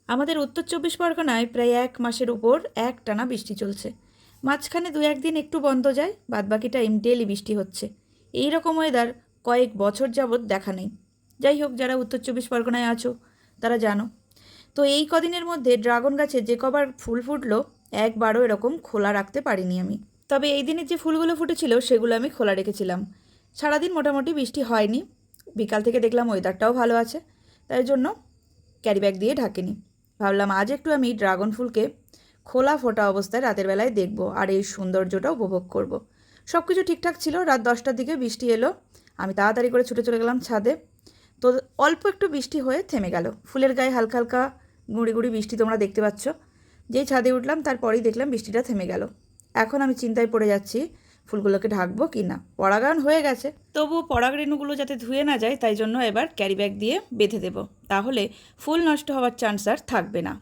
আমাদের উত্তর চব্বিশ পরগনায় প্রায় 1 মাসের উপর একটানা বৃষ্টি চলছে। মাঝখানে 2-1 দিন একটু বন্ধ যায়, বাদবাকিটা ডেলি বৃষ্টি হচ্ছে। এই রকম ওয়েদার কয়েক বছর যাবৎ দেখা নেই। যাই হোক, যারা উত্তর চব্বিশ পরগনায় আছো তারা জানো। তো এই কদিনের মধ্যে ড্রাগন গাছে যে কবার ফুল ফুটলো, একবারও এরকম খোলা রাখতে পারিনি আমি। তবে এই দিনের যে ফুলগুলো ফুটেছিল সেগুলো আমি খোলা রেখেছিলাম। সারাদিন মোটামুটি বৃষ্টি হয়নি, বিকাল থেকে দেখলাম ওয়েদারটাও ভালো আছে, তাই জন্য ক্যারি ব্যাগ দিয়ে ঢাকিনি। ভাবলাম আজ একটু আমি ড্রাগন ফুলকে খোলা ফোটা অবস্থায় রাতের বেলায় দেখব আর এই সৌন্দর্যটা উপভোগ করব। সব কিছু ঠিকঠাক ছিল, রাত 10টার দিকে বৃষ্টি এলো। আমি তাড়াতাড়ি করে ছুটে চলে গেলাম ছাদে। তো অল্প একটু বৃষ্টি হয়ে থেমে গেল, ফুলের গায়ে হালকা হালকা গুঁড়ি গুঁড়ি বৃষ্টি তোমরা দেখতে পাচ্ছ। যেই ছাদে উঠলাম তারপরেই দেখলাম বৃষ্টিটা থেমে গেল। এখন আমি চিন্তায় পড়ে যাচ্ছি ফুলগুলোকে ঢাকবো কি না। পরাগায়ন হয়ে গেছে, তবুও পরাগ রেণুগুলো যাতে ধুয়ে না যায় তাই জন্য এবার ক্যারি ব্যাগ দিয়ে বেঁধে দেবো, তাহলে ফুল নষ্ট হওয়ার চান্স আর থাকবে না।